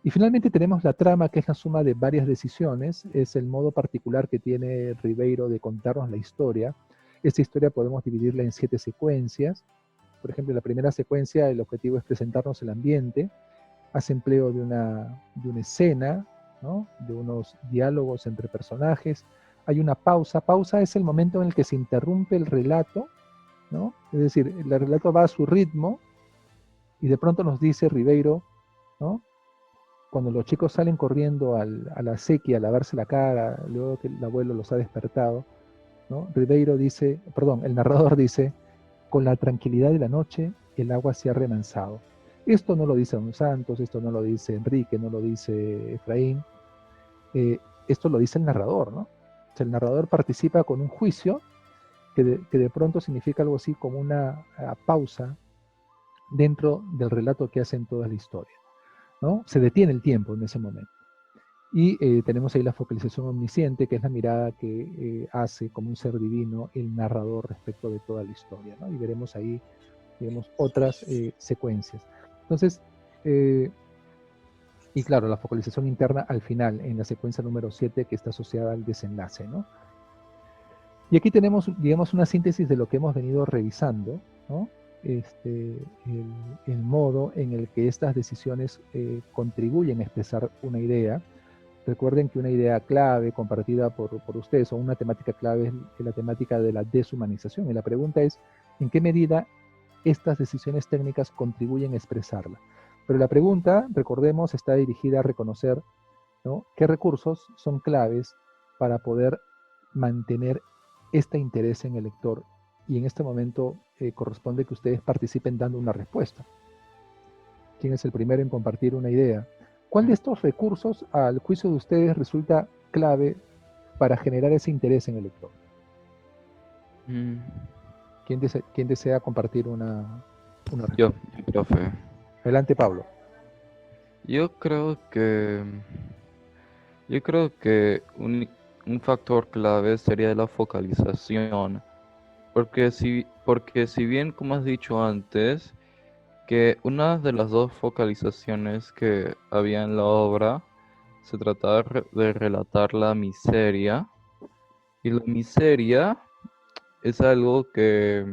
Y finalmente tenemos la trama, que es la suma de varias decisiones. Es el modo particular que tiene Ribeiro de contarnos la historia. Esta historia podemos dividirla en 7 secuencias. Por ejemplo, en la primera secuencia el objetivo es presentarnos el ambiente. Hace empleo de una escena, ¿no? De unos diálogos entre personajes. Hay una pausa. Pausa es el momento en el que se interrumpe el relato, ¿no? Es decir, el relato va a su ritmo y de pronto nos dice Ribeiro, ¿no? Cuando los chicos salen corriendo a la acequia a lavarse la cara, luego que el abuelo los ha despertado, ¿no? Ribeiro dice, perdón, el narrador dice, con la tranquilidad de la noche, el agua se ha remansado. Esto no lo dice Don Santos, esto no lo dice Enrique, no lo dice Efraín, esto lo dice el narrador, ¿no? O sea, el narrador participa con un juicio que de pronto significa algo así como una pausa dentro del relato que hace en toda la historia, ¿no? Se detiene el tiempo en ese momento. Y tenemos ahí la focalización omnisciente, que es la mirada que hace como un ser divino el narrador respecto de toda la historia, ¿no? Y veremos ahí, digamos, otras secuencias. Entonces, y claro, la focalización interna al final, en la secuencia número 7, que está asociada al desenlace, ¿no? Y aquí tenemos, digamos, una síntesis de lo que hemos venido revisando, ¿no? El modo en el que estas decisiones contribuyen a expresar una idea. Recuerden que una idea clave compartida por ustedes, o una temática clave, es la temática de la deshumanización. Y la pregunta es, ¿en qué medida estas decisiones técnicas contribuyen a expresarla? Pero la pregunta, recordemos, está dirigida a reconocer, ¿no?, qué recursos son claves para poder mantener este interés en el lector. Y en este momento corresponde que ustedes participen dando una respuesta. ¿Quién es el primero en compartir una idea? ¿Cuál de estos recursos, al juicio de ustedes, resulta clave para generar ese interés en el lector? ¿Quién desea compartir una Yo, respuesta? profe. Adelante, Pablo. Yo creo que, yo creo que un factor clave sería la focalización, porque si bien, como has dicho antes, que una de las dos focalizaciones que había en la obra se trataba de relatar la miseria, y la miseria es algo que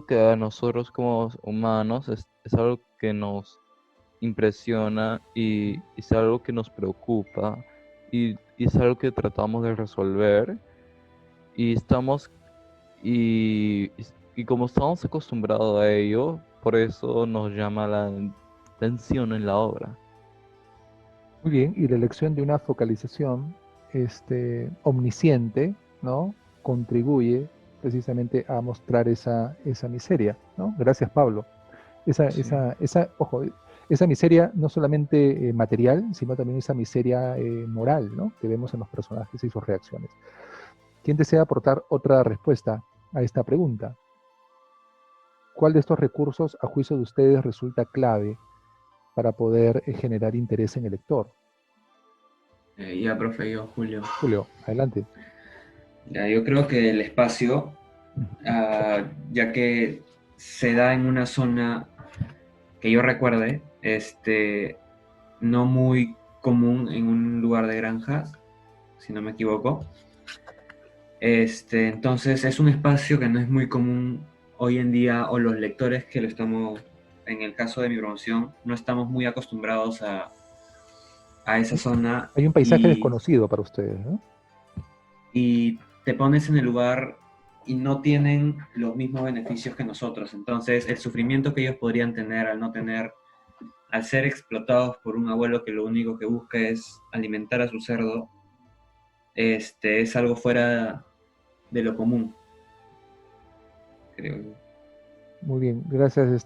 a nosotros como humanos es algo que nos impresiona y es algo que nos preocupa y es algo que tratamos de resolver y y como estamos acostumbrados a ello, por eso nos llama la atención en la obra. Muy bien, y la elección de una focalización omnisciente, ¿no?, contribuye precisamente a mostrar esa miseria, ¿no? Gracias, Pablo. Sí. Ojo, esa miseria no solamente material, sino también esa miseria moral, ¿no?, que vemos en los personajes y sus reacciones. ¿Quién desea aportar otra respuesta a esta pregunta? ¿Cuál de estos recursos, a juicio de ustedes, resulta clave para poder generar interés en el lector? Ya, profe, yo, Julio. Julio, adelante. Ya, yo creo que el espacio, ya que se da en una zona que yo recuerde, no muy común en un lugar de granjas, si no me equivoco. Entonces es un espacio que no es muy común hoy en día, o los lectores que lo estamos, en el caso de mi promoción, no estamos muy acostumbrados a esa zona, Hay un paisaje desconocido para ustedes, ¿no? y te pones en el lugar y no tienen los mismos beneficios que nosotros. Entonces el sufrimiento que ellos podrían tener al no tener, al ser explotados por un abuelo que lo único que busca es alimentar a su cerdo, es algo fuera de lo común, creo yo. Muy bien, gracias,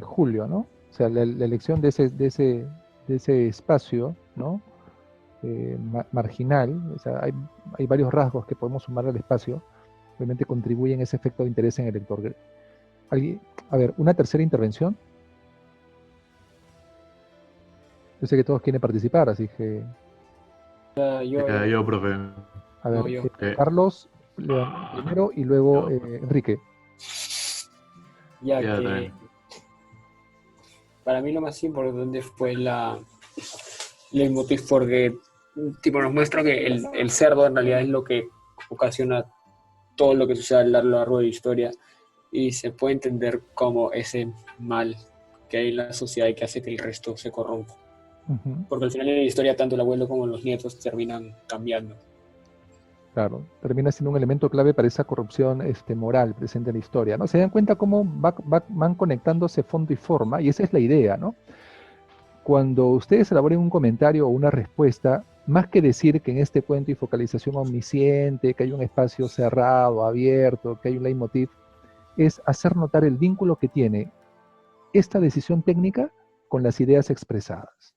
Julio, ¿no? O sea, la elección de ese espacio, ¿no?, marginal, o sea, hay varios rasgos que podemos sumar al espacio, obviamente contribuyen a ese efecto de interés en el lector. A ver, una tercera intervención. Yo sé que todos quieren participar, así que... Yo. Yo, profe. A ver, No, yo. Carlos primero y luego Enrique. Ya Ya, que dale. para mí lo más importante fue el motivo porque tipo, nos muestra que el cerdo en realidad es lo que ocasiona todo lo que sucede a lo largo de la historia y se puede entender como ese mal que hay en la sociedad y que hace que el resto se corrompa. Ujú. Porque al final de la historia tanto el abuelo como los nietos terminan cambiando. Claro, termina siendo un elemento clave para esa corrupción moral presente en la historia, ¿no? Se dan cuenta cómo van conectándose fondo y forma, y esa es la idea, ¿no? Cuando ustedes elaboren un comentario o una respuesta, más que decir que en este cuento hay focalización omnisciente, que hay un espacio cerrado, abierto, que hay un leitmotiv, es hacer notar el vínculo que tiene esta decisión técnica con las ideas expresadas.